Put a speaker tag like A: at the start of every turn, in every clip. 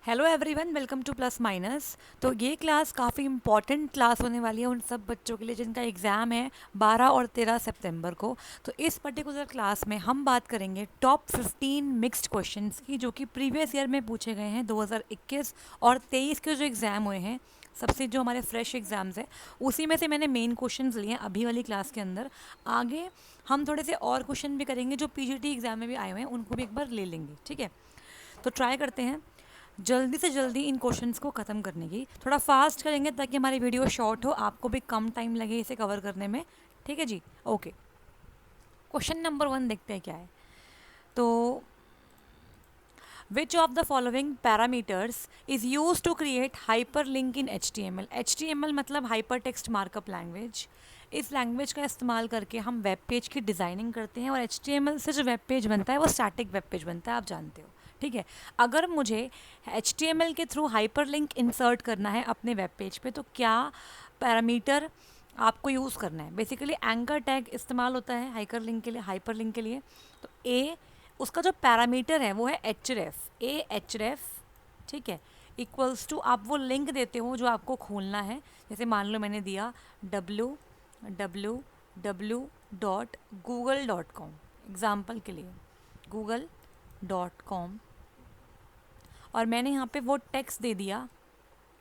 A: Hello everyone, welcome two plus minus. तो ये class काफ़ी इंपॉर्टेंट क्लास होने वाली है उन सब बच्चों के लिए जिनका एग्ज़ाम है 12 और 13 सितंबर को। तो इस पर्टिकुलर क्लास में हम बात करेंगे टॉप 15 मिक्स्ड क्वेश्चंस की, जो कि प्रीवियस ईयर में पूछे गए हैं 2021 और 23 के जो एग्ज़ाम हुए हैं, सबसे जो हमारे फ्रेश एग्ज़ाम्स हैं उसी में से मैंने मेन क्वेश्चंस लिए हैं अभी वाली क्लास के अंदर। आगे हम थोड़े से और क्वेश्चन भी करेंगे जो पीजीटी एग्ज़ाम में भी आए हुए हैं, उनको भी एक बार ले लेंगे। ठीक है, तो ट्राई करते हैं जल्दी से जल्दी इन क्वेश्चंस को ख़त्म करने की। थोड़ा फास्ट करेंगे ताकि हमारी वीडियो शॉर्ट हो, आपको भी कम टाइम लगे इसे कवर करने में। ठीक है जी, ओके। क्वेश्चन नंबर 1 देखते हैं क्या है। तो which of the following parameters is use to create hyper link in HTML। HTML मतलब हाइपर टेक्स्ट मार्कअप लैंग्वेज। इस लैंग्वेज का इस्तेमाल करके हम वेब पेज की डिज़ाइनिंग करते हैं, और HTML से जो वेब पेज बनता है वो स्टैटिक वेब पेज बनता है, आप जानते हो। ठीक है, अगर मुझे HTML के थ्रू हाइपर लिंक इंसर्ट करना है अपने वेब पेज पे, तो क्या पैरामीटर आपको यूज़ करना है? बेसिकली एंकर टैग इस्तेमाल होता है हाइपर लिंक के लिए। तो ए, उसका जो पैरामीटर है वो है href, href। ठीक है, इक्वल्स टू आप वो लिंक देते हो जो आपको खोलना है। जैसे मान लो मैंने दिया www.google.com, एग्ज़ाम्पल के लिए google.com, और मैंने यहाँ पे वो टेक्स्ट दे दिया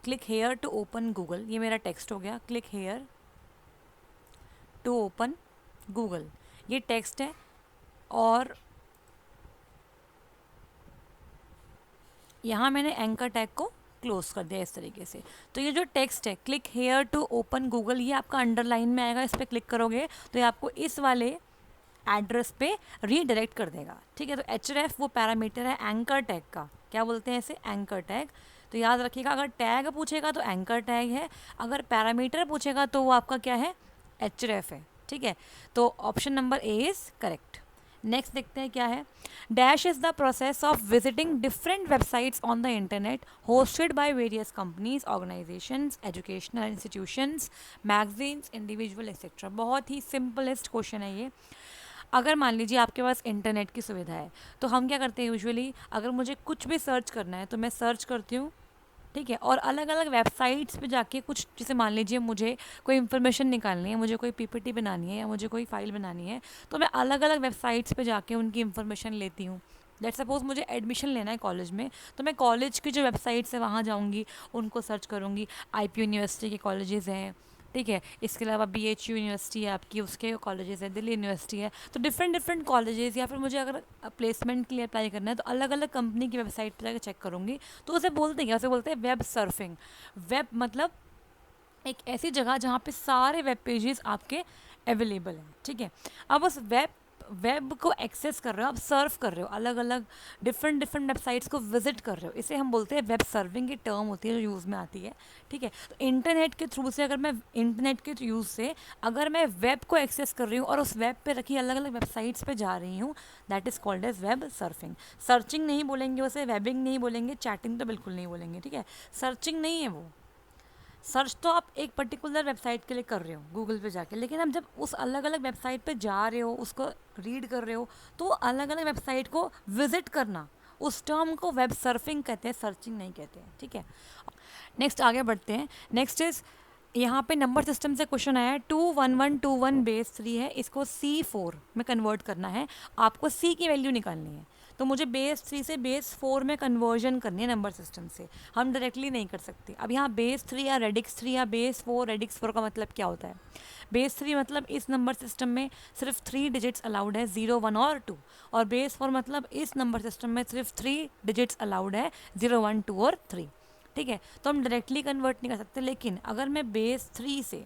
A: click here to open Google. ये मेरा टेक्स्ट हो गया, click here to open Google, ये टेक्स्ट है। और यहाँ मैंने एंकर टैग को क्लोज कर दिया इस तरीके से। तो ये जो टेक्स्ट है click here to open Google, ये आपका अंडरलाइन में आएगा। इस पर क्लिक करोगे तो ये आपको इस वाले एड्रेस पे रीडायरेक्ट कर देगा। ठीक है, तो href वो पैरामीटर है एंकर टैग का। क्या बोलते हैं इसे? Anchor tag. तो याद रखिएगा, अगर टैग पूछेगा तो एंकर टैग है, अगर पैरामीटर पूछेगा तो वो आपका क्या है? href है। ठीक है, तो option number A is correct. Next देखते हैं क्या है। Dash is the process of visiting different websites on the internet hosted by various companies, organisations, educational institutions, magazines, individual etcetera. बहुत ही सिंपलेस्ट क्वेश्चन है ये। अगर मान लीजिए आपके पास इंटरनेट की सुविधा है, तो हम क्या करते हैं यूजुअली, अगर मुझे कुछ भी सर्च करना है तो मैं सर्च करती हूँ। ठीक है, और अलग अलग वेबसाइट्स पे जाके कुछ, जैसे मान लीजिए मुझे कोई इन्फॉर्मेशन निकालनी है, मुझे कोई पीपीटी बनानी है या मुझे कोई फाइल बनानी है, तो मैं अलग अलग वेबसाइट्स पे जाके उनकी इन्फॉर्मेशन लेती हूँ। लेट्स सपोज मुझे एडमिशन लेना है कॉलेज में, तो मैं कॉलेज की जो वेबसाइट्स है वहाँ जाऊँगी, उनको सर्च करूँगी। IPU यूनिवर्सिटी के कॉलेजेस हैं, ठीक है, इसके अलावा BHU यूनिवर्सिटी है आपकी, उसके कॉलेजेस है, दिल्ली यूनिवर्सिटी है। तो डिफरेंट डिफरेंट कॉलेजेस, या फिर मुझे अगर प्लेसमेंट के लिए अप्लाई करना है तो अलग अलग कंपनी की वेबसाइट पर जाकर चेक करूँगी। तो उसे बोलते हैं, उसे बोलते हैं वेब सर्फिंग। वेब मतलब एक ऐसी जगह जहाँ पे सारे वेब पेजेस आपके अवेलेबल हैं। ठीक है, अब उस वेब को एक्सेस कर रहे हो, आप सर्फ कर रहे हो, अलग अलग डिफरेंट डिफरेंट वेबसाइट्स को विजिट कर रहे हो, इसे हम बोलते हैं वेब सर्विंग की टर्म होती है जो यूज़ में आती है। ठीक है, तो इंटरनेट के थ्रू से, अगर मैं इंटरनेट के यूज़ से अगर मैं वेब को एक्सेस कर रही हूँ और उस वेब पे रखी अलग अलग वेबसाइट्स पे जा रही हूँ, that is called as web surfing. Searching नहीं बोलेंगे उसे, वेबिंग नहीं बोलेंगे, चैटिंग तो बिल्कुल नहीं बोलेंगे। ठीक है, सर्चिंग नहीं है वो। सर्च तो आप एक पर्टिकुलर वेबसाइट के लिए कर रहे हो गूगल पे जाके, लेकिन अब जब उस अलग अलग वेबसाइट पे जा रहे हो, उसको रीड कर रहे हो, तो अलग अलग वेबसाइट को विजिट करना, उस टर्म को वेब सर्फिंग कहते हैं, सर्चिंग नहीं कहते हैं। ठीक है, नेक्स्ट आगे बढ़ते हैं। नेक्स्ट इज, यहाँ पे नंबर सिस्टम से क्वेश्चन आया है। 21121 बेस 3 है, इसको C4 में कन्वर्ट करना है। आपको C की वैल्यू निकालनी है, तो मुझे बेस 3 से बेस 4 में कन्वर्जन करनी है नंबर सिस्टम से। हम डायरेक्टली नहीं कर सकते। अब यहाँ बेस 3 या रेडिक्स 3 या बेस 4, रेडिक्स 4 का मतलब क्या होता है? बेस 3 मतलब इस नंबर सिस्टम में सिर्फ 3 डिजिट्स अलाउड है, 0, 1 और 2। और बेस 4 मतलब इस नंबर सिस्टम में सिर्फ 3 डिजिट्स अलाउड है, 0, 1, 2 और 3। ठीक है, तो हम डायरेक्टली कन्वर्ट नहीं कर सकते, लेकिन अगर मैं बेस 3 से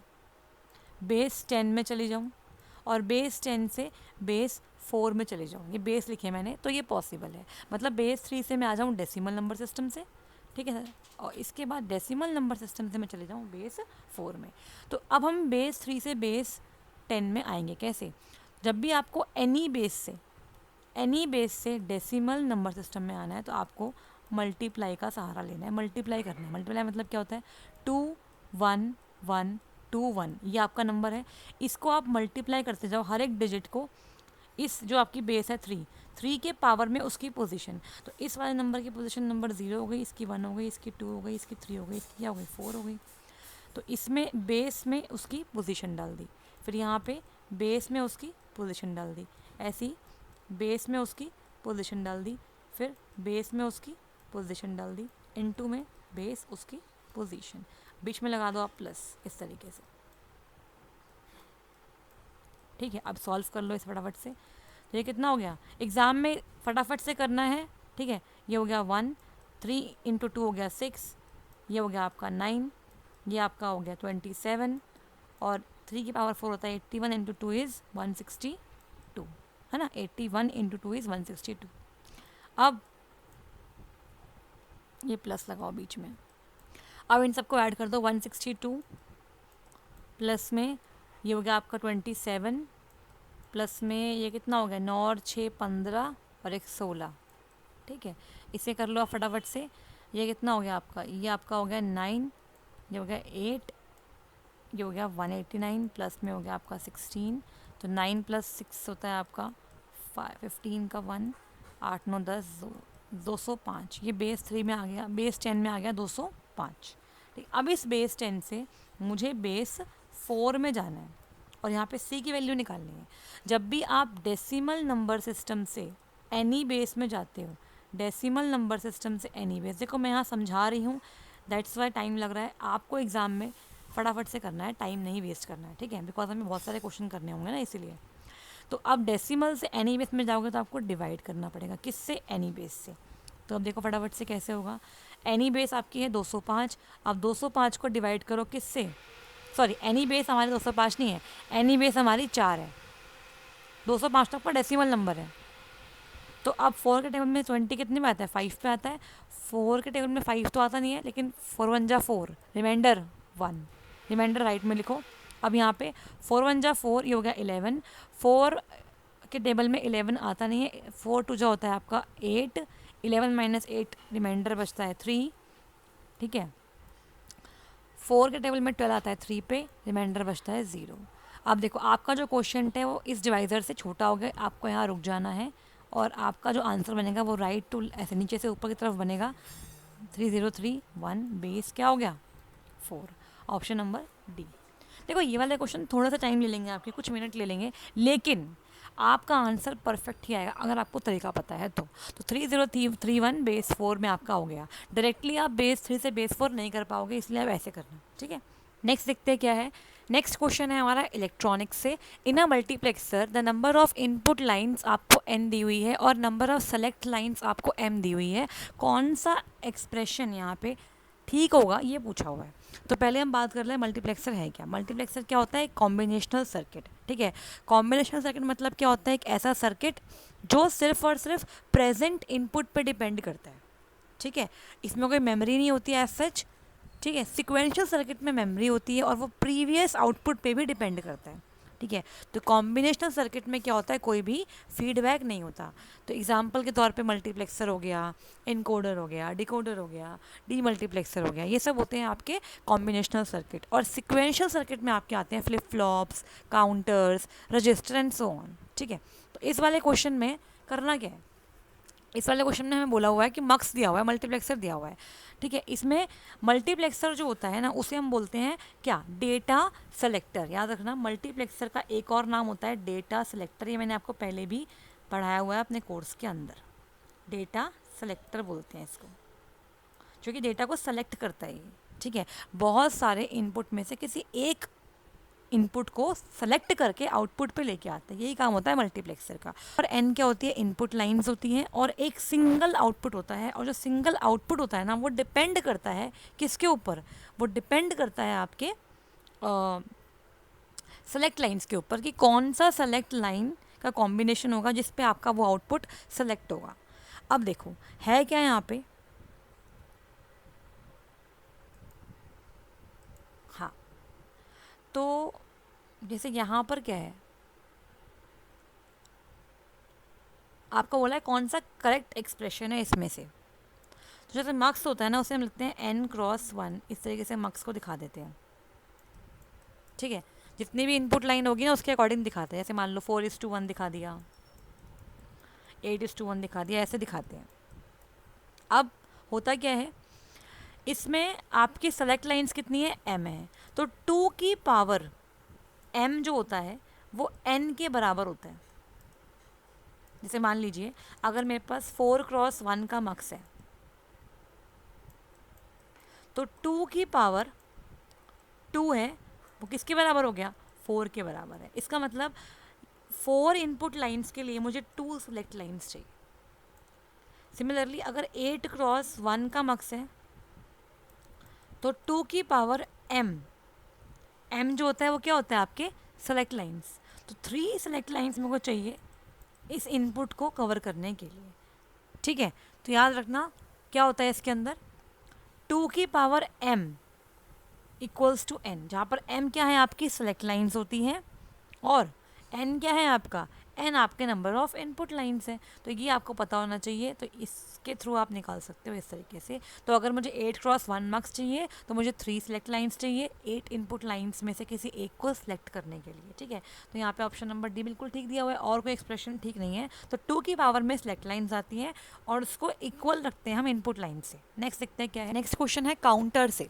A: बेस 10 में चली जाऊँ और बेस 10 से बेस 4 में चले जाऊँ, ये बेस लिखे मैंने, तो ये पॉसिबल है। मतलब बेस 3 से मैं आ जाऊँ डेसिमल नंबर सिस्टम से, ठीक है सर, और इसके बाद डेसिमल नंबर सिस्टम से मैं चले जाऊँ बेस 4 में। तो अब हम बेस 3 से बेस 10 में आएंगे कैसे? जब भी आपको एनी बेस से डेसिमल नंबर सिस्टम में आना है, तो आपको मल्टीप्लाई का सहारा लेना है, मल्टीप्लाई करना है। मल्टीप्लाई मतलब क्या होता है? 2 1 1 2 1, ये आपका नंबर है, इसको आप मल्टीप्लाई करते जाओ हर एक डिजिट को। इस जो आपकी बेस है 3 3 के पावर में उसकी पोजीशन। तो इस वाले नंबर की पोजीशन नंबर 0 हो गई, इसकी 1 हो गई, इसकी 2 हो गई, इसकी 3 हो गई, इसकी क्या हो गई 4 हो गई। तो इसमें बेस में उसकी पोजीशन डाल दी, फिर यहाँ पे बेस में उसकी पोजीशन डाल दी, ऐसी बेस में उसकी पोजीशन डाल दी, फिर बेस में उसकी पोजीशन डाल दी, इनटू में बेस उसकी पोजीशन, बीच में लगा दो आप प्लस, इस तरीके से। ठीक है, अब सॉल्व कर लो इस फटाफट से। तो ये कितना हो गया, एग्ज़ाम में फटाफट से करना है। ठीक है, ये हो गया 1, 3 इंटू 2 हो गया 6, ये हो गया आपका 9, ये आपका हो गया 27, और 3 की पावर 4 होता है 81 इंटू 2 इज़ 162, है ना। 81 इंटू 2 इज़ 162। अब ये प्लस लगाओ बीच में। अब इन सबको ऐड कर दो, 162 प्लस में ये हो गया आपका 27, प्लस में ये कितना हो गया 9 और 6 15 और 1 16। ठीक है, इसे कर लो आप फटाफट से। ये कितना हो गया आपका, ये आपका हो गया 9, ये हो गया 8, ये हो गया 189, प्लस में हो गया आपका 16। तो 9 + 6 होता है आपका 15 का 1, 8 9 10 205। ये बेस 3 में आ गया, बेस 10 में आ गया 205। ठीक, अब इस बेस 10 से मुझे बेस 4 में जाना है और यहाँ पे c की वैल्यू निकालनी है। जब भी आप डेसिमल नंबर सिस्टम से एनी बेस में जाते हो, डेसिमल नंबर सिस्टम से एनी बेस, देखो मैं यहाँ समझा रही हूँ, दैट्स वाई टाइम लग रहा है। आपको एग्ज़ाम में फटाफट से करना है, टाइम नहीं वेस्ट करना है। ठीक है, बिकॉज हमें बहुत सारे क्वेश्चन करने होंगे ना, इसीलिए। तो अब डेसिमल से एनी बेस में जाओगे तो आपको डिवाइड करना पड़ेगा, किससे, एनी बेस से। तो अब देखो फटाफट से कैसे होगा। एनी बेस आपकी है 205, अब 205 को डिवाइड करो किससे, सॉरी एनी बेस हमारी 205 नहीं है, एनी बेस हमारी 4 है। 205 तक का डेसिमल नंबर है। तो अब 4 के टेबल में 20 कितने में आता है, 5 पे आता है। 4 के टेबल में 5 तो आता नहीं है, लेकिन 4 1 जा 4, रिमाइंडर 1, रिमाइंडर राइट में लिखो। अब यहाँ पे 4 1 जा 4, ये हो गया 11। 4 के टेबल में 11 आता नहीं है, 4 2 जा होता है आपका 8, 11 - 8 रिमाइंडर बचता है 3। ठीक है, 4 के टेबल में 12 आता है 3 पे, रिमाइंडर बचता है 0। अब देखो आपका जो क्वेश्चन है वो इस डिवाइज़र से छोटा हो गया, आपको यहाँ रुक जाना है और आपका जो आंसर बनेगा वो राइट टू ऐसे नीचे से ऊपर की तरफ बनेगा। 3031 बेस क्या हो गया 4, ऑप्शन नंबर डी। देखो ये वाला क्वेश्चन थोड़ा सा टाइम ले लेंगे आपके, कुछ मिनट ले लेंगे, लेकिन आपका आंसर परफेक्ट ही आएगा अगर आपको तरीका पता है तो। 3031 बेस 4 में आपका हो गया। डायरेक्टली आप बेस 3 से बेस 4 नहीं कर पाओगे, इसलिए आप ऐसे करना। ठीक है, नेक्स्ट देखते हैं क्या है। नेक्स्ट क्वेश्चन है हमारा इलेक्ट्रॉनिक्स से। In a multiplexer the number of input lines आपको n दी हुई है और नंबर ऑफ सेलेक्ट लाइंस आपको m दी हुई है। कौन सा एक्सप्रेशन यहाँ पे ठीक होगा ये पूछा हुआ है। तो पहले हम बात कर रहे हैं मल्टीप्लेक्सर है क्या। मल्टीप्लेक्सर क्या होता है, एक कॉम्बिनेशनल सर्किट। ठीक है, कॉम्बिनेशनल सर्किट मतलब क्या होता है, एक ऐसा सर्किट जो सिर्फ और सिर्फ प्रेजेंट इनपुट पे डिपेंड करता है। ठीक है, इसमें कोई मेमोरी नहीं होती है एज सच। ठीक है, सिक्वेंशियल सर्किट में मेमोरी होती है और वो प्रीवियस आउटपुट पे भी डिपेंड करता है। ठीक है, तो कॉम्बिनेशनल सर्किट में क्या होता है, कोई भी फीडबैक नहीं होता। तो एग्जांपल के तौर पे मल्टीप्लेक्सर हो गया, इनकोडर हो गया, डिकोडर हो गया, डी मल्टीप्लेक्सर हो गया, ये सब होते हैं आपके कॉम्बिनेशनल सर्किट। और सिक्वेंशियल सर्किट में आपके आते हैं flip flops, counters, register and so on. ठीक है, तो इस वाले क्वेश्चन में करना क्या है, इस वाले क्वेश्चन में हमें बोला हुआ है कि मक्स दिया हुआ है, मल्टीप्लेक्सर दिया हुआ है। ठीक है, इसमें मल्टीप्लेक्सर जो होता है ना उसे हम बोलते हैं क्या, डेटा सेलेक्टर। याद रखना, मल्टीप्लेक्सर का एक और नाम होता है डेटा सेलेक्टर। ये मैंने आपको पहले भी पढ़ाया हुआ है अपने कोर्स के अंदर। डेटा सेलेक्टर बोलते हैं इसको, जो कि डेटा को सेलेक्ट करता है। ठीक है, बहुत सारे इनपुट में से किसी एक इनपुट को सेलेक्ट करके आउटपुट पे लेके आता है, यही काम होता है मल्टीप्लेक्सर का। और एन क्या होती है, इनपुट लाइंस होती हैं और एक सिंगल आउटपुट होता है। और जो सिंगल आउटपुट होता है ना वो डिपेंड करता है किसके ऊपर, वो डिपेंड करता है आपके सेलेक्ट लाइंस के ऊपर कि कौन सा सेलेक्ट लाइन का कॉम्बिनेशन होगा जिस पे आपका वो आउटपुट सेलेक्ट होगा। अब देखो है क्या यहाँ पे, हाँ, तो जैसे यहाँ पर क्या है, आपको बोला है कौन सा करेक्ट एक्सप्रेशन है इसमें से। तो जैसे मार्क्स होता है ना उसे हम लिखते हैं n×1, इस तरीके से मार्क्स को दिखा देते हैं। ठीक है, जितनी भी इनपुट लाइन होगी ना उसके अकॉर्डिंग दिखाते हैं। जैसे मान लो 4:1 दिखा दिया, 8:1 दिखा दिया, ऐसे दिखाते हैं। अब होता क्या है, इसमें आपकी सेलेक्ट लाइंस कितनी है, m है, तो 2 की पावर m जो होता है वो n के बराबर होता है। जैसे मान लीजिए अगर मेरे पास 4x1 का मक्स है, तो 2 की पावर 2 है, वो किसके बराबर हो गया, 4 के बराबर है। इसका मतलब 4 इनपुट लाइंस के लिए मुझे 2 सेलेक्ट लाइंस चाहिए। सिमिलरली अगर 8x1 का मक्स है, तो 2 की पावर m जो होता है वो क्या होता है, आपके सेलेक्ट लाइंस। तो 3 सेलेक्ट लाइंस मेरे को चाहिए इस इनपुट को कवर करने के लिए, ठीक है। तो याद रखना क्या होता है इसके अंदर, 2 की power m equals to n, जहाँ पर m क्या है, आपकी सेलेक्ट लाइंस होती हैं, और n क्या है आपका, n आपके नंबर ऑफ इनपुट लाइंस है। तो ये आपको पता होना चाहिए, तो इसके थ्रू आप निकाल सकते हो इस तरीके से। तो अगर मुझे 8x1 मार्क्स चाहिए तो मुझे 3 सेलेक्ट लाइंस चाहिए 8 इनपुट लाइंस में से किसी एक को सिलेक्ट करने के लिए, ठीक है। तो यहाँ पे ऑप्शन नंबर डी बिल्कुल ठीक दिया हुआ है, और कोई एक्सप्रेशन ठीक नहीं है। तो 2 की पावर में सिलेक्ट लाइंस आती हैं और उसको इक्वल रखते हैं हम इनपुट लाइन से। नेक्स्ट देखते हैं क्या है, नेक्स्ट क्वेश्चन है काउंटर से।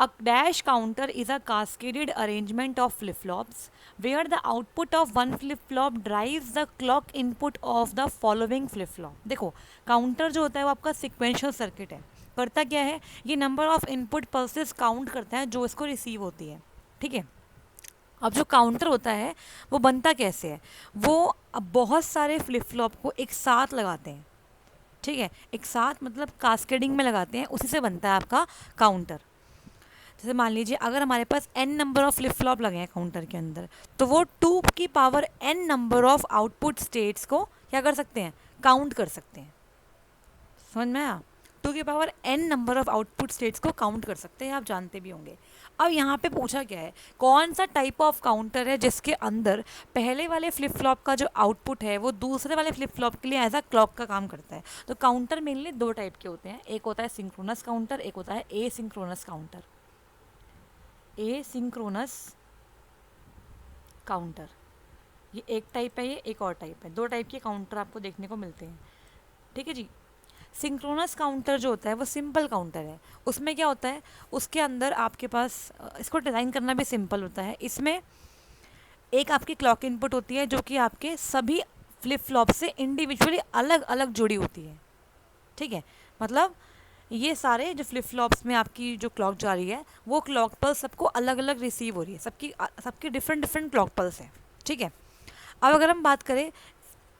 A: A dash counter is a cascaded arrangement of flip flops where the output of one flip flop drives the clock input of the following flip flop। देखो counter जो होता है वो आपका सिक्वेंशियल सर्किट है। करता क्या है, ये number of input pulses count करता है जो इसको रिसीव होती है, ठीक है। अब जो काउंटर होता है वो बनता कैसे है, वो अब बहुत सारे फ्लिप फ्लॉप को एक साथ लगाते हैं, ठीक है, एक साथ मतलब कास्केडिंग में लगाते हैं, उसी से बनता है आपका काउंटर। जैसे मान लीजिए अगर हमारे पास n number of flip flop लगे हैं काउंटर के अंदर, तो वो 2 की power n number of output states को क्या कर सकते हैं, काउंट कर सकते हैं। समझ में आया, 2 की power n number of output states को काउंट कर सकते हैं, आप जानते भी होंगे। अब यहाँ पे पूछा क्या है, कौन सा टाइप ऑफ काउंटर है जिसके अंदर पहले वाले फ्लिप फ्लॉप का जो आउटपुट है वो दूसरे वाले फ्लिप फ्लॉप के लिए एज अ क्लॉक का काम करता है। तो काउंटर मेनली 2 टाइप के होते हैं, एक होता है सिंक्रोनस काउंटर, एक होता है एसिंक्रोनस काउंटर। एसिंक्रोनस काउंटर ये एक टाइप है, ये एक और टाइप है। 2 टाइप के काउंटर आपको देखने को मिलते हैं, ठीक है जी। सिंक्रोनस काउंटर जो होता है वो सिंपल काउंटर है। उसमें क्या होता है, उसके अंदर आपके पास इसको डिज़ाइन करना भी सिंपल होता है। इसमें एक आपकी क्लॉक इनपुट होती है जो कि आपके सभी फ्लिप फ्लॉप से इंडिविजुअली अलग अलग जुड़ी होती है, ठीक है। मतलब ये सारे जो फ्लिप फ्लॉप्स में आपकी जो क्लॉक जा रही है वो क्लॉक पल्स सबको अलग अलग रिसीव हो रही है, सबकी डिफरेंट डिफरेंट क्लॉक पल्स है, ठीक है। अब अगर हम बात करें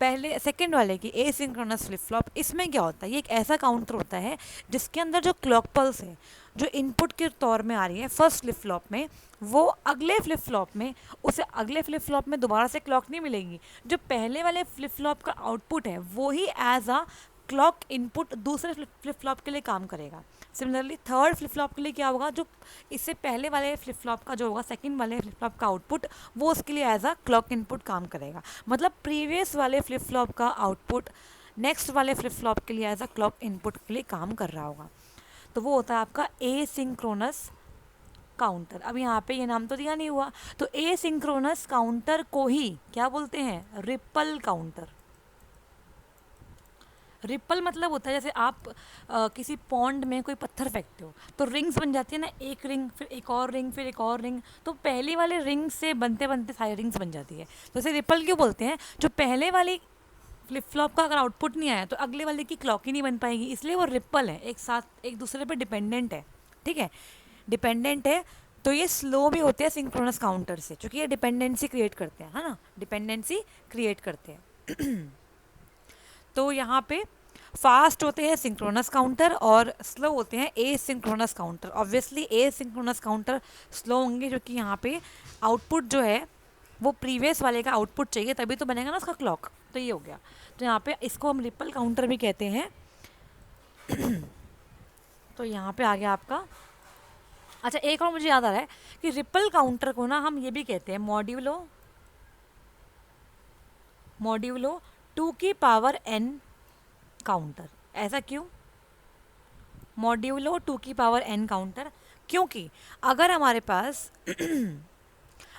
A: पहले सेकंड वाले की एसिंक्रोनस फ्लिप फ्लॉप, इसमें क्या होता है, ये एक ऐसा काउंटर होता है जिसके अंदर जो क्लॉक पल्स है जो इनपुट के तौर में आ रही है फर्स्ट फ्लिप फ्लॉप में, वो अगले फ्लिप फ्लॉप में उसे अगले फ्लिप फ्लॉप में दोबारा से क्लॉक नहीं मिलेगी। जो पहले वाले फ्लिप फ्लॉप का आउटपुट है वो ही एज अ क्लॉक इनपुट दूसरे फ्लिप फ्लॉप के लिए काम करेगा। सिमिलरली थर्ड फ्लिप फ्लॉप के लिए क्या होगा, जो इससे पहले वाले फ्लिप फ्लॉप का जो होगा सेकंड वाले फ्लिप फ्लॉप का आउटपुट वो उसके लिए एज अ क्लॉक इनपुट काम करेगा। मतलब प्रीवियस वाले फ्लिप फ्लॉप का आउटपुट नेक्स्ट वाले फ्लिप फ्लॉप के लिए एज अ क्लॉक इनपुट के लिए काम कर रहा होगा। तो वो होता है आपका एसिंक्रोनस काउंटर। अब यहाँ पे ये नाम तो दिया नहीं हुआ, तो एसिंक्रोनस काउंटर को ही क्या बोलते हैं, रिपल काउंटर। रिपल मतलब होता है जैसे आप किसी पॉन्ड में कोई पत्थर फेंकते हो तो रिंग्स बन जाती है ना, एक रिंग फिर एक और रिंग फिर एक और रिंग, तो पहली वाले रिंग से बनते बनते सारी रिंग्स बन जाती है। तो इसे रिपल क्यों बोलते हैं, जो पहले वाली फ्लिप फ्लॉप का अगर आउटपुट नहीं आया तो अगले वाले की क्लॉक ही नहीं बन पाएगी, इसलिए वो रिपल है, एक साथ एक दूसरे पर डिपेंडेंट है, ठीक है, डिपेंडेंट है। तो ये स्लो भी होते हैं सिंक्रोनस काउंटर से, क्योंकि ये डिपेंडेंसी क्रिएट करते हैं, है ना, डिपेंडेंसी क्रिएट करते हैं। तो यहाँ पे फास्ट होते हैं सिंक्रोनस काउंटर और स्लो होते हैं asynchronous counter. Obviously asynchronous counter slow होंगे क्योंकि यहाँ पे आउटपुट जो है वो प्रीवियस वाले का आउटपुट चाहिए तभी तो बनेगा ना उसका क्लॉक। तो ये हो गया, तो यहाँ पे इसको हम रिपल काउंटर भी कहते हैं। तो यहाँ पे आ गया आपका, अच्छा एक और मुझे याद आ रहा है कि रिपल काउंटर को ना हम ये भी कहते हैं मॉड्यूलो 2 की पावर n काउंटर। ऐसा क्यों, मॉड्यूलो 2 की पावर n काउंटर, क्योंकि अगर हमारे पास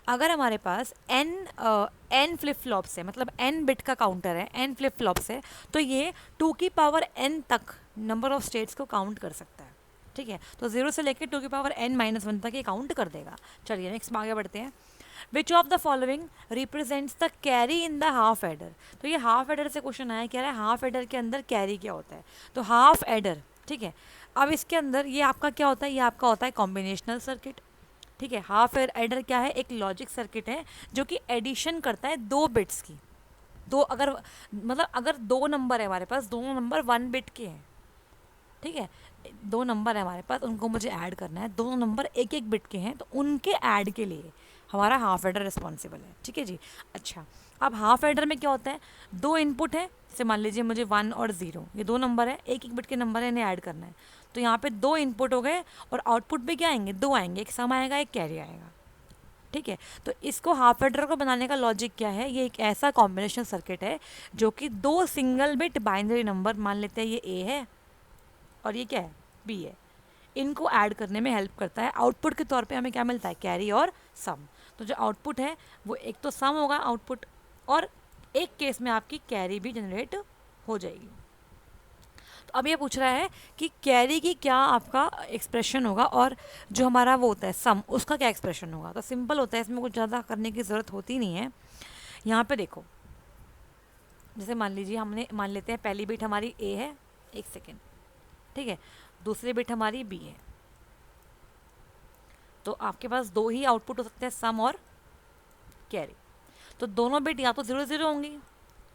A: अगर हमारे पास n फ्लिप फ्लॉप्स है, मतलब n बिट का काउंटर है, n फ्लिप फ्लॉप्स है, तो ये 2 की पावर n तक नंबर ऑफ स्टेट्स को काउंट कर सकता है। ठीक है, तो 0 से लेकर 2 की पावर n-1 तक ये काउंट कर देगा। चलिए नेक्स्ट आगे बढ़ते हैं। विच of the following represents the carry in the half adder. तो ये हाफ एडर से क्वेश्चन आया, कह रहा है हाफ एडर के अंदर कैरी क्या होता है। तो हाफ एडर, ठीक है, अब इसके अंदर ये आपका क्या होता है, ये आपका होता है कॉम्बिनेशनल सर्किट। ठीक है, हाफ एडर क्या है, एक लॉजिक सर्किट है जो कि एडिशन करता है 2 बिट्स की। दो अगर मतलब अगर 2 नंबर है हमारे पास, दोनों नंबर 1 बिट के हैं, ठीक है, 2 नंबर है हमारे पास, उनको मुझे ऐड करना है, दोनों नंबर 1-1 बिट के हैं, तो उनके ऐड के लिए हमारा हाफ एडर रिस्पॉन्सिबल है। ठीक है जी। अच्छा, अब हाफ एडर में क्या होता है, 2 इनपुट है, जैसे मान लीजिए मुझे 1 और 0, ये 2 नंबर है, 1-1 बिट के नंबर है, इन्हें ऐड करना है। तो यहाँ पे 2 इनपुट हो गए और आउटपुट में क्या आएंगे, 2 आएंगे, एक सम आएगा, एक कैरी आएगा। ठीक है, तो इसको हाफ एडर को बनाने का लॉजिक क्या है, ये एक ऐसा कॉम्बिनेशन सर्किट है जो कि 2 सिंगल बिट बाइनरी नंबर, मान लेते हैं ये ए है और ये क्या है, बी है, इनको ऐड करने में हेल्प करता है। आउटपुट के तौर पे हमें क्या मिलता है, कैरी और सम। तो जो आउटपुट है वो एक तो सम होगा आउटपुट, और एक केस में आपकी कैरी भी जनरेट हो जाएगी। तो अब ये पूछ रहा है कि कैरी की क्या आपका एक्सप्रेशन होगा और जो हमारा वो होता है सम, उसका क्या एक्सप्रेशन होगा। तो सिंपल होता है, इसमें कुछ ज़्यादा करने की ज़रूरत होती नहीं है। यहाँ पे देखो, जैसे मान लीजिए हमने मान लेते हैं पहली बिट हमारी ए है, एक सेकेंड, ठीक है, दूसरी बिट हमारी बी है, तो आपके पास 2 ही आउटपुट हो सकते हैं, सम और कैरी। तो दोनों बिट या तो 0-0 होंगी,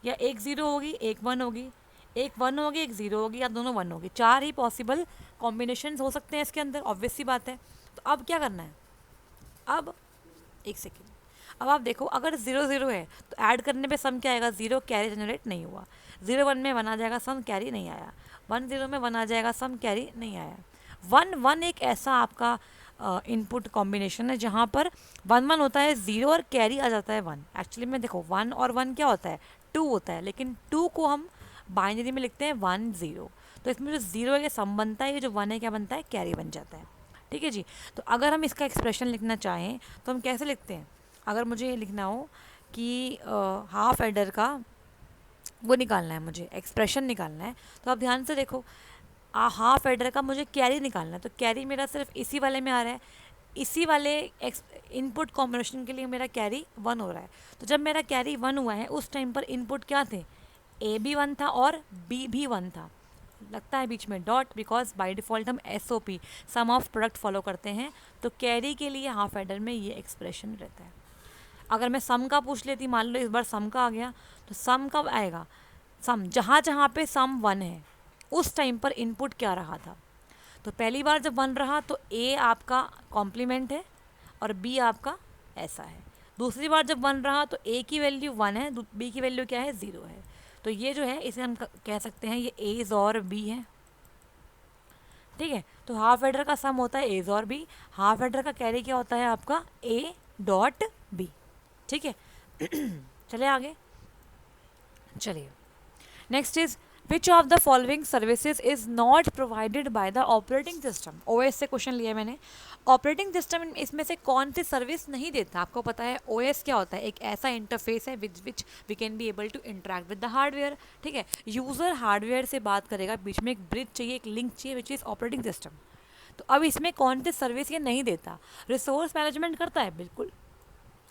A: या एक 0 होगी, एक 1 होगी, एक 1 होगी, एक 0 होगी, या दोनों 1 होगी। 4 ही पॉसिबल कॉम्बिनेशन हो सकते हैं इसके अंदर, ऑब्वियस सी बात है। तो अब क्या करना है, अब एक सेकेंड, अब आप देखो अगर 0-0 है तो ऐड करने पे सम क्या आएगा, 0, कैरी जनरेट नहीं हुआ। 0-1 में 1 आ जाएगा, सम कैरी नहीं आया। 1-0 में 1 आ जाएगा, सम कैरी नहीं आया। 1-1 एक ऐसा आपका इनपुट कॉम्बिनेशन है जहाँ पर 1-1 होता है 0 और कैरी आ जाता है 1। एक्चुअली में देखो 1 और 1 क्या होता है, 2 होता है, लेकिन 2 को हम बाइनरी में लिखते हैं 1-0। तो इसमें जो 0 है ये सम बनता है, ये जो 1 है क्या बनता है, कैरी बन जाता है। ठीक है जी। तो अगर हम इसका एक्सप्रेशन लिखना चाहें तो हम कैसे लिखते हैं, अगर मुझे ये लिखना हो कि हाफ एडर का वो निकालना है, मुझे एक्सप्रेशन निकालना है, तो आप ध्यान से देखो, हाफ एडर का मुझे कैरी निकालना है, तो कैरी मेरा सिर्फ इसी वाले में आ रहा है, इसी वाले इनपुट कॉम्बिनेशन के लिए मेरा कैरी 1 हो रहा है। तो जब मेरा कैरी 1 हुआ है उस टाइम पर इनपुट क्या थे, ए भी 1 था और बी भी 1 था, लगता है बीच में डॉट, बिकॉज बाय डिफ़ॉल्ट हम SOP sum of product follow करते हैं। तो कैरी के लिए हाफ एडर में ये एक्सप्रेशन रहता है। अगर मैं सम का पूछ लेती, मान लो इस बार सम का आ गया, तो सम कब आएगा, सम जहाँ जहाँ पे सम 1 है उस टाइम पर इनपुट क्या रहा था। तो पहली बार जब 1 रहा तो ए आपका कॉम्प्लीमेंट है और बी आपका ऐसा है। दूसरी बार जब 1 रहा तो ए की वैल्यू 1 है, बी की वैल्यू क्या है, 0 है। तो ये जो है इसे हम कह सकते हैं ये एज और बी है। ठीक है, तो हाफ एडर का सम होता है एज और बी, हाफ एडर का कैरी क्या होता है आपका ए डॉट बी। ठीक है चलिए आगे, चलिए next is which of the following services is not provided by the operating system. OS से क्वेश्चन लिया मैंने, ऑपरेटिंग सिस्टम इसमें से कौन सी सर्विस नहीं देता। आपको पता है OS क्या होता है, एक ऐसा इंटरफेस है which we can be able to interact with the hardware. ठीक है, यूज़र हार्डवेयर से बात करेगा, बीच में एक ब्रिज चाहिए, एक लिंक चाहिए, विच इज़ ऑपरेटिंग सिस्टम। तो अब इसमें कौन सी सर्विस ये नहीं देता, रिसोर्स मैनेजमेंट करता है, बिल्कुल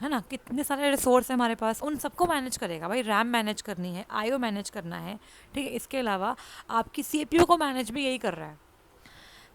A: है ना, कितने सारे रिसोर्स हैं हमारे पास, उन सबको मैनेज करेगा भाई, रैम मैनेज करनी है, IO मैनेज करना है। ठीक है, इसके अलावा आपकी CPU को मैनेज भी यही कर रहा है।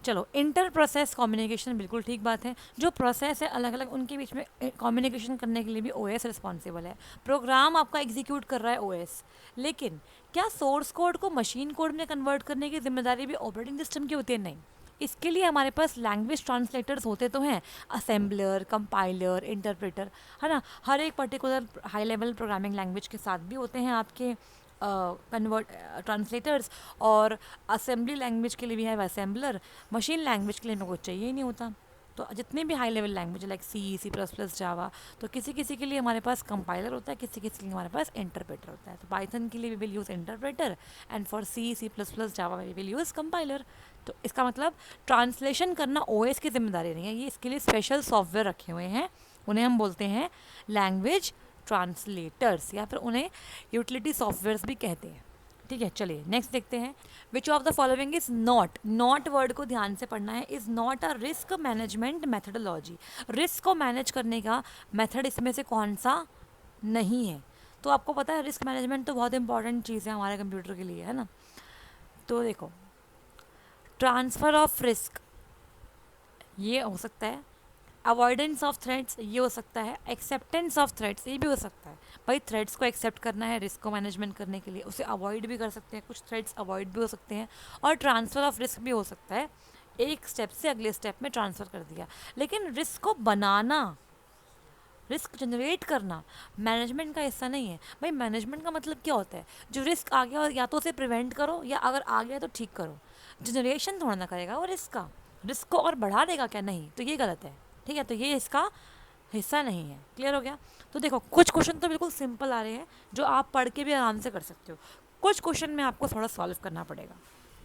A: चलो, इंटर प्रोसेस कम्युनिकेशन, बिल्कुल ठीक बात है, जो प्रोसेस है अलग अलग उनके बीच में कम्युनिकेशन करने के लिए भी OS रिस्पॉन्सिबल है। प्रोग्राम आपका एग्जीक्यूट कर रहा है OS, लेकिन क्या सोर्स कोड को मशीन कोड में कन्वर्ट करने की जिम्मेदारी भी ऑपरेटिंग सिस्टम की होती है, नहीं। इसके लिए हमारे पास लैंग्वेज ट्रांसलेटर्स होते तो हैं, असेंबलर, कंपाइलर, इंटरप्रेटर, है ना, हर एक particular high level programming language के साथ भी होते हैं आपके कन्वर्ट ट्रांसलेटर्स, और असेंबली लैंग्वेज के लिए भी है असेंबलर, मशीन लैंग्वेज के लिए मेरे को चाहिए ही नहीं होता। तो जितने भी high level language like C++, जावा, तो किसी किसी के लिए हमारे पास कंपाइलर होता है, किसी किसी के लिए हमारे पास इंटरप्रेटर होता है। तो पाइथन के लिए we will use interpreter and for C++, Java we will use compiler. तो इसका मतलब ट्रांसलेशन करना OS की जिम्मेदारी नहीं है, ये इसके लिए स्पेशल सॉफ्टवेयर रखे हुए हैं उन्हें हम बोलते हैं लैंग्वेज ट्रांसलेटर्स, या फिर उन्हें यूटिलिटी सॉफ्टवेयर्स भी कहते हैं। ठीक है, चलिए नेक्स्ट देखते हैं। विच of the following is not, not word को ध्यान से पढ़ना है, is not a risk management methodology. Risk को मैनेज करने का मेथड इसमें से कौन सा नहीं है? तो आपको पता है रिस्क मैनेजमेंट तो बहुत इंपॉर्टेंट चीज़ है हमारे कंप्यूटर के लिए, है ना। तो देखो, ट्रांसफ़र ऑफ रिस्क ये हो सकता है, अवॉइडेंस ऑफ थ्रेड्स ये हो सकता है, एक्सेप्टेंस ऑफ थ्रेड्स ये भी हो सकता है। भाई थ्रेड्स को एक्सेप्ट करना है रिस्क को मैनेजमेंट करने के लिए, उसे अवॉइड भी कर सकते हैं, कुछ थ्रेड्स अवॉइड भी हो सकते हैं, और ट्रांसफ़र ऑफ रिस्क भी हो सकता है, एक स्टेप से अगले स्टेप में ट्रांसफ़र कर दिया। लेकिन रिस्क को बनाना, रिस्क जनरेट करना मैनेजमेंट का हिस्सा नहीं है। भाई मैनेजमेंट का मतलब क्या होता है? जो रिस्क आ गया या तो उसे प्रिवेंट करो, या अगर आ गया तो ठीक करो। जनरेशन थोड़ा ना करेगा वो रिस्क का, रिस्क को और बढ़ा देगा क्या? नहीं, तो ये गलत है। ठीक है, तो ये इसका हिस्सा नहीं है। क्लियर हो गया? तो देखो कुछ क्वेश्चन तो बिल्कुल सिंपल आ रहे हैं जो आप पढ़ के भी आराम से कर सकते हो, कुछ क्वेश्चन में आपको थोड़ा सॉल्व करना पड़ेगा।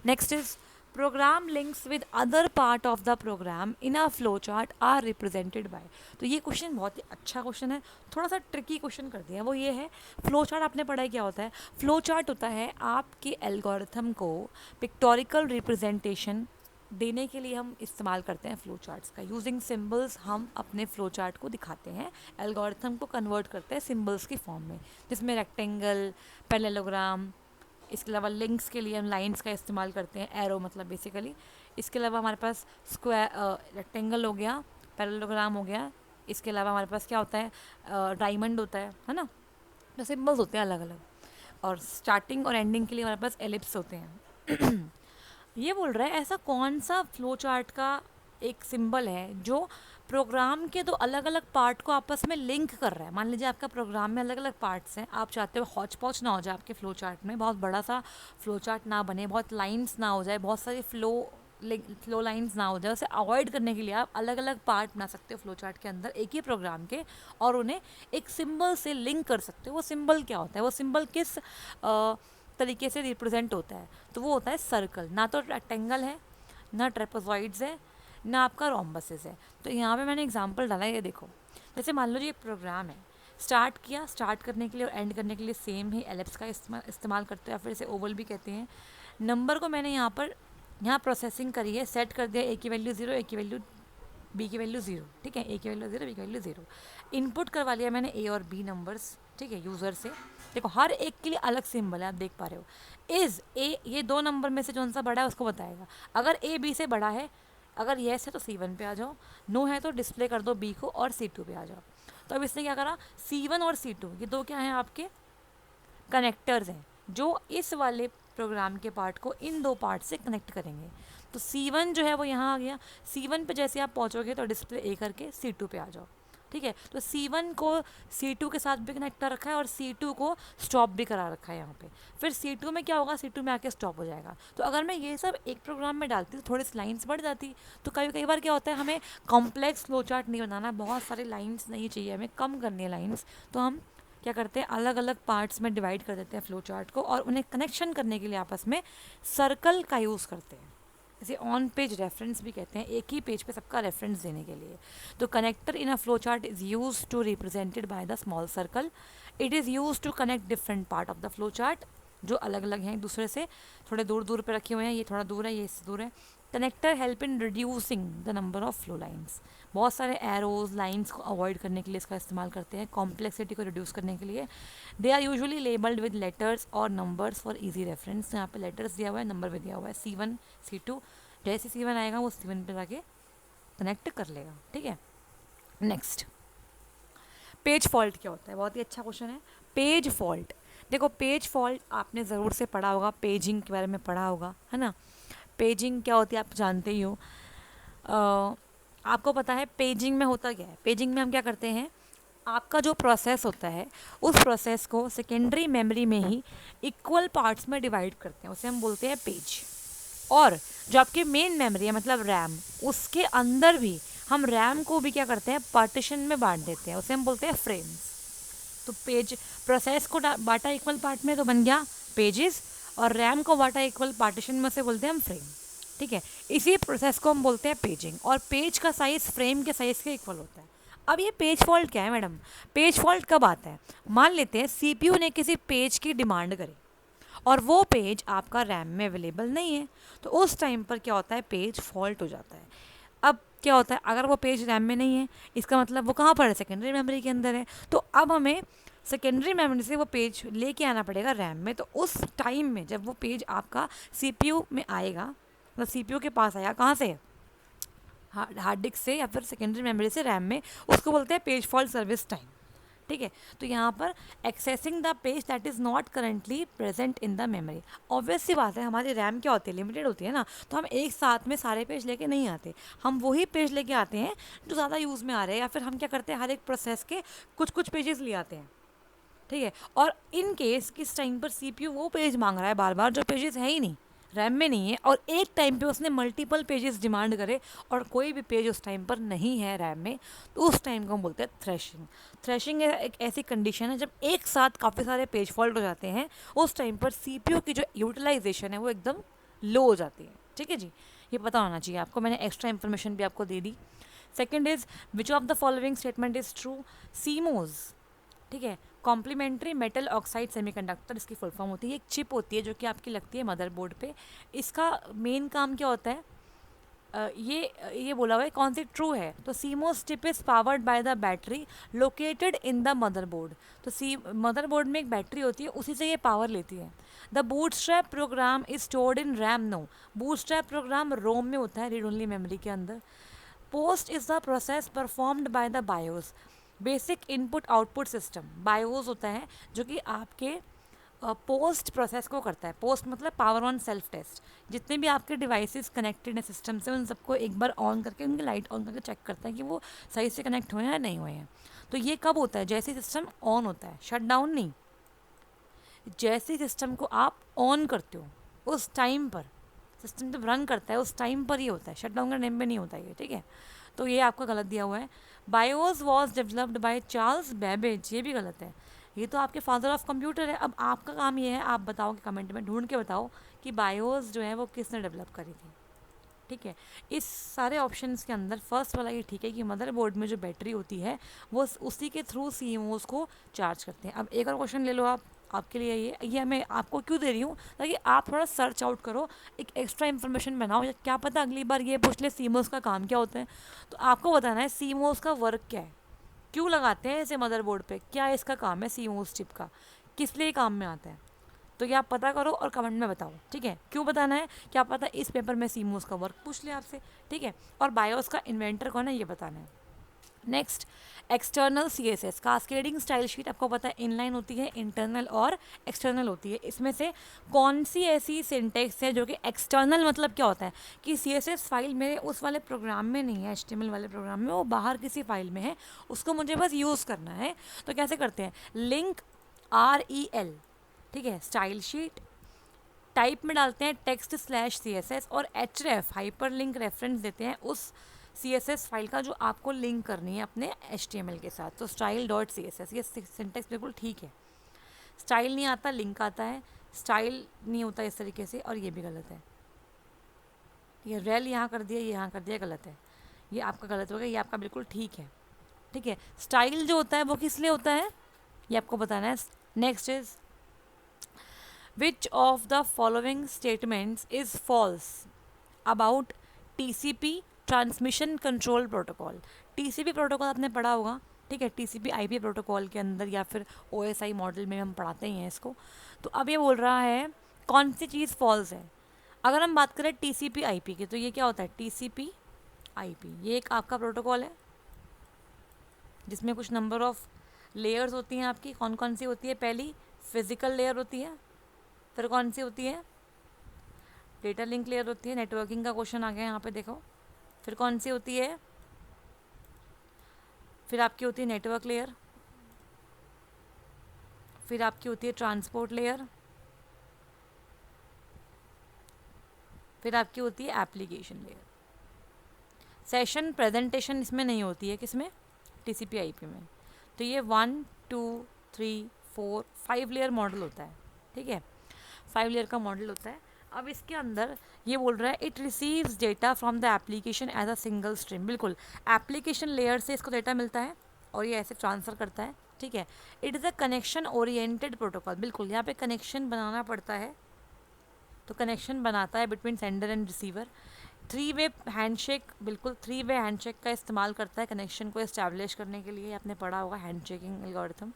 A: Next is program links with other part of the program in a flow chart are represented by. तो ये क्वेश्चन बहुत ही अच्छा क्वेश्चन है, थोड़ा सा ट्रिकी क्वेश्चन कर दिया। वो ये है, फ्लो चार्ट आपने पढ़ा है क्या होता है? फ्लो चार्ट होता है आपके एल्गोरिथम को पिक्टोरिकल रिप्रेजेंटेशन देने के लिए हम इस्तेमाल करते हैं फ्लो चार्ट्स का। यूजिंग सिंबल्स हम अपने फ्लो चार्ट को दिखाते हैं, एल्गोरिथम को कन्वर्ट करते हैं सिंबल्स की फॉर्म में, जिसमें रेक्टेंगल, पैरेललोग्राम, इसके अलावा लिंक्स के लिए हम लाइंस का इस्तेमाल करते हैं, एरो मतलब बेसिकली। इसके अलावा हमारे पास स्क्वायर, रेक्टेंगल हो गया, पैरेललोग्राम हो गया, इसके अलावा हमारे पास क्या होता है, डायमंड होता है ना। तो सिंबल्स होते हैं अलग अलग, और स्टार्टिंग और एंडिंग के लिए हमारे पास एलिप्स होते हैं। ये बोल रहा है ऐसा कौन सा फ्लो चार्ट का एक सिंबल है जो प्रोग्राम के दो अलग अलग पार्ट को आपस में लिंक कर रहा है। मान लीजिए आपका प्रोग्राम में अलग अलग पार्ट्स हैं, आप चाहते हो हौच पौच ना हो जाए आपके फ्लो चार्ट में, बहुत बड़ा सा फ्लो चार्ट ना बने, बहुत लाइंस ना हो जाए, बहुत सारी फ्लो लाइंस ना हो जाए, उसे अवॉइड करने के लिए आप अलग अलग पार्ट बना सकते हो फ्लो चार्ट के अंदर एक ही प्रोग्राम के, और उन्हें एक सिंबल से लिंक कर सकते हो। वो सिंबल क्या होता है? वो सिंबल किस तरीके से रिप्रेजेंट होता है? तो वो होता है सर्कल। ना तो रेक्टेंगल है, ना ट्रेपेजॉइड्स है, ना आपका रोम्बसेस है। तो यहाँ पे मैंने एग्जांपल डाला है, ये देखो। जैसे मान लो ये प्रोग्राम है, स्टार्ट किया, स्टार्ट करने के लिए और एंड करने के लिए सेम ही एलिप्स का इस्तेमाल करते हैं, या फिर इसे ओवल भी कहते हैं। नंबर को मैंने यहाँ प्रोसेसिंग करी है, सेट कर दिया, ए की वैल्यू 0, ए की वैल्यू बी की वैल्यू 0, ठीक है, ए की वैल्यू 0, बी की वैल्यू 0। इनपुट करवा लिया मैंने ए और बी नंबर्स, ठीक है, यूज़र से। देखो हर एक के लिए अलग सिंबल है, आप देख पा रहे हो। इज़ ए, ये दो नंबर में से कौन सा बड़ा है उसको बताएगा। अगर ए बी से बड़ा है, अगर येस है तो C1 पे आ जाओ, नो है तो डिस्प्ले कर दो बी को और C2 पे आ जाओ। तो अब इसने क्या करा, C1 और C2 ये दो क्या हैं आपके कनेक्टर्स हैं, जो इस वाले प्रोग्राम के पार्ट को इन दो पार्ट से कनेक्ट करेंगे। तो C1 जो है वो यहाँ आ गया, C1 पे जैसे आप पहुँचोगे तो डिस्प्ले ए करके C2 पे आ जाओ, ठीक है। तो C1 को C2 के साथ भी कनेक्ट कर रखा है और C2 को स्टॉप भी करा रखा है यहाँ पे। फिर C2 में क्या होगा, C2 में आके स्टॉप हो जाएगा। तो अगर मैं ये सब एक प्रोग्राम में डालती तो थोड़ी सी लाइन्स बढ़ जाती। तो कई बार क्या होता है, हमें कॉम्प्लेक्स फ्लो चार्ट नहीं बनाना, बहुत सारी लाइन्स नहीं चाहिए, हमें कम करनी है लाइन्स। तो हम क्या करते हैं, अलग अलग पार्ट्स में डिवाइड कर देते हैं फ्लो चार्ट को, और उन्हें कनेक्शन करने के लिए आपस में सर्कल का यूज़ करते हैं। इसे ऑन पेज रेफरेंस भी कहते हैं, एक ही पेज पे सबका रेफरेंस देने के लिए। तो connector in a flow chart is use to represented by the small circle. It is use to connect different part of the flow chart, जो अलग अलग हैं एक दूसरे से, थोड़े दूर दूर पे रखे हुए हैं, ये थोड़ा दूर है, ये इससे दूर है। Connector help in reducing the number of flow lines. बहुत सारे एरोज लाइन्स को अवॉइड करने के लिए इसका इस्तेमाल करते हैं, कॉम्प्लेक्सिटी को रिड्यूस करने के लिए। They are usually labelled with letters और नंबर्स फॉर ईजी रेफरेंस। यहाँ पे लेटर्स दिया हुआ है, नंबर भी दिया हुआ है, C1 C2, जैसे C1 आएगा वो C1 पे जाके कनेक्ट कर लेगा, ठीक है। नेक्स्ट, पेज फॉल्ट क्या होता है? बहुत ही अच्छा क्वेश्चन है। पेज फॉल्ट, देखो पेज फॉल्ट आपने ज़रूर से पढ़ा होगा, पेजिंग के बारे में पढ़ा होगा, है ना। पेजिंग क्या होती है आप जानते ही हो। आपको पता है पेजिंग में होता क्या है? पेजिंग में हम क्या करते हैं, आपका जो प्रोसेस होता है उस प्रोसेस को सेकेंडरी मेमोरी में ही इक्वल पार्ट्स में डिवाइड करते हैं, उसे हम बोलते हैं पेज। और जो आपकी मेन मेमोरी है मतलब रैम, उसके अंदर भी हम रैम को भी क्या करते हैं, पार्टीशन में बांट देते हैं, उसे हम बोलते हैं फ्रेम्स। तो पेज प्रोसेस को बांटा इक्वल पार्ट में तो बन गया पेजेस, और रैम को बांटा इक्वल पार्टीशन में से बोलते हैं हम फ्रेम, ठीक है। इसी प्रोसेस को हम बोलते हैं पेजिंग, और पेज का साइज़ फ्रेम के साइज़ के इक्वल होता है। अब ये पेज फॉल्ट क्या है मैडम? पेज फॉल्ट कब आता है? मान लेते हैं सीपीयू ने किसी पेज की डिमांड करी और वो पेज आपका रैम में अवेलेबल नहीं है, तो उस टाइम पर क्या होता है, पेज फॉल्ट हो जाता है। अब क्या होता है, अगर वो पेज रैम में नहीं है, इसका मतलब वो कहाँ पर है, सेकेंडरी मेमोरी के अंदर है। तो अब हमें सेकेंडरी मेमोरी से वो पेज लेके आना पड़ेगा रैम में। तो उस टाइम में जब वो पेज आपका सीपीयू में आएगा, मतलब सीपीयू के पास आया, कहाँ से, हार्ड डिस्क से या फिर सेकेंडरी मेमोरी से रैम में, उसको बोलते हैं पेज फॉल्ट सर्विस टाइम। ठीक है, तो यहाँ पर accessing the page that is not currently present in the memory. Obvious सी बात है, हमारी रैम क्या होती है, लिमिटेड होती है ना, तो हम एक साथ में सारे पेज लेके नहीं आते, हम वही पेज लेके आते हैं जो ज़्यादा यूज़ में आ रहे हैं, या फिर हम क्या करते हैं, हर एक प्रोसेस के कुछ कुछ पेजेस ले आते हैं। ठीक है, और इन केस किस टाइम पर सीपीयू वो पेज मांग रहा है बार बार जो पेजेस है ही नहीं, रैम में नहीं है, और एक टाइम पे उसने मल्टीपल पेजेस डिमांड करे और कोई भी पेज उस टाइम पर नहीं है रैम में, तो उस टाइम को हम बोलते हैं थ्रेशिंग। थ्रेशिंग एक ऐसी कंडीशन है जब एक साथ काफ़ी सारे पेज फॉल्ट हो जाते हैं, उस टाइम पर सीपीयू की जो यूटिलाइजेशन है वो एकदम लो हो जाती है। ठीक है जी, ये पता होना चाहिए आपको, मैंने एक्स्ट्रा इन्फॉर्मेशन भी आपको दे दी। Second is which of the following statement is true? CMOS, ठीक है, कॉम्प्लीमेंट्री मेटल ऑक्साइड सेमीकंडक्टर, इसकी फुल फॉर्म होती है, एक चिप होती है जो कि आपकी लगती है मदरबोर्ड पे। इसका मेन काम क्या होता है, ये बोला हुआ है कौन सी ट्रू है, तो CMOS chip is powered by the battery located in the motherboard. तो सी मदरबोर्ड में एक बैटरी होती है, उसी से ये पावर लेती है। The bootstrap program is stored in RAM, no, bootstrap program ROM में होता है, रीड ओनली मेमोरी के अंदर। POST is the process performed by the BIOS, basic input output system. BIOS होता है जो कि आपके पोस्ट प्रोसेस को करता है। पोस्ट मतलब पावर ऑन सेल्फ टेस्ट, जितने भी आपके डिवाइसेस कनेक्टेड हैं सिस्टम से, उन सबको एक बार ऑन करके उनकी लाइट ऑन करके चेक करता है कि वो सही से कनेक्ट हुए हैं या नहीं हुए हैं। तो ये कब होता है, जैसे सिस्टम ऑन होता है, शट डाउन नहीं, जैसे सिस्टम को आप ऑन करते हो उस टाइम पर, सिस्टम जब रन करता है उस टाइम पर ही होता है, शट डाउन का टाइम पे नहीं होता ये। ठीक है, तो ये आपका गलत दिया हुआ है। BIOS was developed by Charles Babbage, ये भी गलत है, ये तो आपके फादर ऑफ कंप्यूटर है। अब आपका काम ये है, आप बताओ कि कमेंट में ढूंढ के बताओ कि बायोस जो है वो किसने डेवलप करी थी। ठीक है, इस सारे ऑप्शंस के अंदर फर्स्ट वाला ये ठीक है कि मदरबोर्ड में जो बैटरी होती है वो उसी के थ्रू सीएमओस को चार्ज करते हैं। अब एक और क्वेश्चन ले लो आप, आपके लिए ये मैं आपको क्यों दे रही हूँ, ताकि आप थोड़ा सर्च आउट करो, एक एक्स्ट्रा इन्फॉर्मेशन बनाओ, या क्या पता अगली बार ये पूछ ले सीएमओस का काम क्या होता है। तो आपको बताना है सीएमओस का वर्क क्या है, क्यों लगाते हैं इसे मदरबोर्ड पे, क्या इसका काम है सीएमओस चिप का, किस लिए काम में आता है। तो ये आप पता करो और कमेंट में बताओ। ठीक है, क्यों बताना है, क्या पता इस पेपर में सीमोस का वर्क पूछ ले आपसे। ठीक है, और बायोस का इन्वेंटर कौन है ये बताना है। Next, external CSS cascading style sheet, आपको पता है इनलाइन होती है, इंटरनल और एक्सटर्नल होती है। इसमें से कौन सी ऐसी सिंटेक्स है जो कि एक्सटर्नल, मतलब क्या होता है कि सीएसएस फाइल मेरे उस वाले प्रोग्राम में नहीं है, एचटीएमएल वाले प्रोग्राम में, वो बाहर किसी फाइल में है, उसको मुझे बस यूज़ करना है। तो कैसे करते हैं, लिंक REL, ठीक है, स्टाइल शीट, टाइप में डालते हैं टेक्स्ट स्लैश CSS, और href हाइपर लिंक रेफरेंस देते हैं उस CSS फाइल का जो आपको लिंक करनी है अपने HTML के साथ। तो style.css, ये सिंटेक्स बिल्कुल ठीक है। स्टाइल नहीं आता, लिंक आता है, स्टाइल नहीं होता इस तरीके से, और ये भी गलत है। ये रेल यहाँ कर दिया, ये यहाँ कर दिया, गलत है, ये आपका गलत हो गया, ये आपका बिल्कुल ठीक है। ठीक है, स्टाइल जो होता है वो किस लिए होता है, ये आपको बताना है। Next is Which of the following statements is false about TCP transmission control protocol? TCP protocol आपने पढ़ा होगा, ठीक है, TCP IP प्रोटोकॉल के अंदर या फिर OSI मॉडल में हम पढ़ाते ही हैं इसको। तो अब ये बोल रहा है कौन सी चीज़ फॉल्स है। अगर हम बात करें TCP IP की, तो ये क्या होता है, TCP IP ये एक आपका प्रोटोकॉल है जिसमें कुछ नंबर ऑफ लेयर्स होती हैं आपकी। कौन कौन सी होती है, पहली फिजिकल लेयर होती है, फिर कौन सी होती है, डेटा लिंक लेयर होती है, नेटवर्किंग का क्वेश्चन आ गया यहाँ पे देखो। फिर कौन सी होती है, फिर आपकी होती है नेटवर्क लेयर, फिर आपकी होती है ट्रांसपोर्ट लेयर, फिर आपकी होती है एप्लीकेशन लेयर। सेशन प्रेजेंटेशन इसमें नहीं होती है, किसमें, TCP IP में। तो ये 1 2 3 4 5 लेयर मॉडल होता है। ठीक है, 5 लेयर का मॉडल होता है। अब इसके अंदर ये बोल रहा है it receives data from the application as a single stream. बिल्कुल, एप्लीकेशन लेयर से इसको डेटा मिलता है और ये ऐसे ट्रांसफ़र करता है, ठीक है। It is a connection oriented protocol. बिल्कुल, यहाँ पे कनेक्शन बनाना पड़ता है, तो कनेक्शन बनाता है between sender and receiver. Three way handshake, बिल्कुल थ्री वे हैंडशेक का इस्तेमाल करता है कनेक्शन को इस्टेब्लिश करने के लिए। आपने पढ़ा होगा हैंडशेकिंग एल्गोरिथम।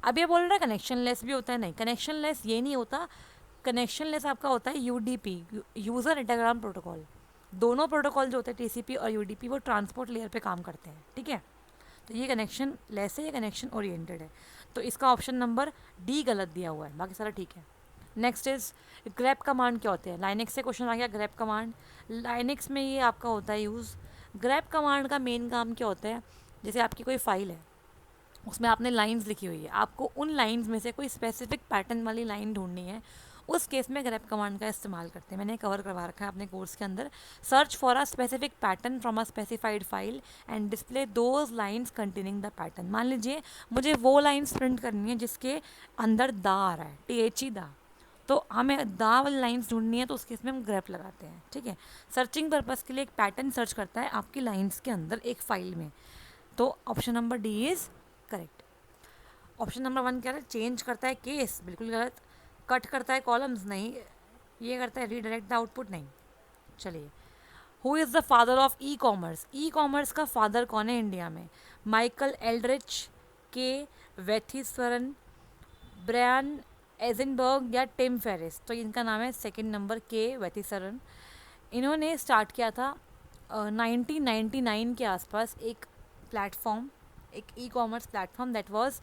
A: अब ये बोल रहा है कनेक्शन लेस भी होता है, नहीं कनेक्शन लेस ये नहीं होता। कनेक्शन लेस आपका होता है यूडीपी, यूज़र डाटाग्राम प्रोटोकॉल। दोनों प्रोटोकॉल जो होते हैं टीसीपी और यूडीपी वो ट्रांसपोर्ट लेयर पे काम करते हैं, ठीक है। तो ये कनेक्शन लेस है, ये कनेक्शन ओरिएंटेड है। तो इसका ऑप्शन नंबर डी गलत दिया हुआ है, बाकी सारा ठीक है। नेक्स्ट इज ग्रैप कमांड क्या होते हैं। लाइनेक्स से क्वेश्चन आ गया ग्रैप कमांड। लाइनेक्स में ये आपका होता है यूज़। ग्रैप कमांड का मेन काम क्या होता है, जैसे आपकी कोई फाइल है, उसमें आपने लाइंस लिखी हुई है, आपको उन लाइंस में से कोई स्पेसिफिक पैटर्न वाली लाइन ढूंढनी है, उस केस में ग्रैप कमांड का इस्तेमाल करते हैं। मैंने कवर करवा रखा है अपने कोर्स के अंदर। Search for a specific pattern from a specified file and display those lines containing the pattern. मान लीजिए मुझे वो लाइंस प्रिंट करनी है जिसके अंदर दा आ रहा है, THE दा, तो हमें दा वाली लाइंस ढूंढनी है, तो उस केस में हम ग्रैप लगाते हैं, ठीक है। सर्चिंग पर्पज़ के लिए एक पैटर्न सर्च करता है आपकी लाइंस के अंदर एक फाइल में। तो option number D is correct. Option number 1 क्या है, चेंज करता है केस, बिल्कुल गलत। कट करता है कॉलम्स, नहीं। ये करता है रीडायरेक्ट द आउटपुट, नहीं। चलिए, who is the father of e commerce. E commerce का फादर कौन है इंडिया में। माइकल एल्ड्रिच, के वेथीसरन, ब्रायन एजनबर्ग या टिम फेरिस। तो इनका नाम है सेकंड नंबर, के वेथीसरन। इन्होंने स्टार्ट किया था 1999 के आसपास एक प्लेटफॉर्म, एक e commerce platform that was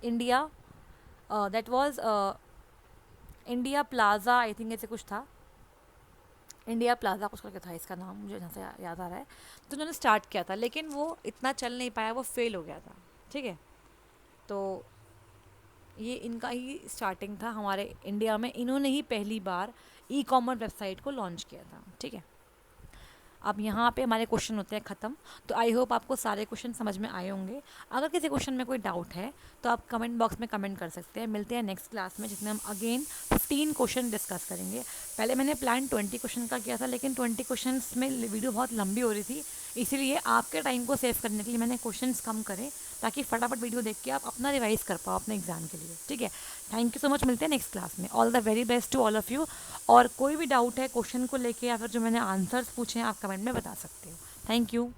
A: India plaza, I think ऐसे कुछ था, इंडिया प्लाजा कुछ करके था इसका नाम, मुझे जहाँ से याद आ रहा है। तो उन्होंने स्टार्ट किया था, लेकिन वो इतना चल नहीं पाया, वो फेल हो गया था, ठीक है। तो ये इनका ही स्टार्टिंग था हमारे इंडिया में, इन्होंने ही पहली बार ई कॉमर्स वेबसाइट को लॉन्च किया था, ठीक है। अब यहाँ पे हमारे क्वेश्चन होते हैं ख़त्म। तो आई होप आपको सारे क्वेश्चन समझ में आए होंगे। अगर किसी क्वेश्चन में कोई डाउट है तो आप कमेंट बॉक्स में कमेंट कर सकते हैं। मिलते हैं नेक्स्ट क्लास में, जिसमें हम अगेन 15 क्वेश्चन डिस्कस करेंगे। पहले मैंने प्लान 20 क्वेश्चन का किया था, लेकिन 20 क्वेश्चन में वीडियो बहुत लंबी हो रही थी, इसीलिए आपके टाइम को सेव करने के लिए मैंने क्वेश्चन कम करे, ताकि फटाफट वीडियो देख के आप अपना रिवाइज कर पाओ अपने एग्जाम के लिए, ठीक है। थैंक यू सो मच, मिलते हैं नेक्स्ट क्लास में। All the very best to all of you. और कोई भी डाउट है क्वेश्चन को लेके या फिर जो मैंने आंसर्स पूछे हैं, आप कमेंट में बता सकते हो। Thank you.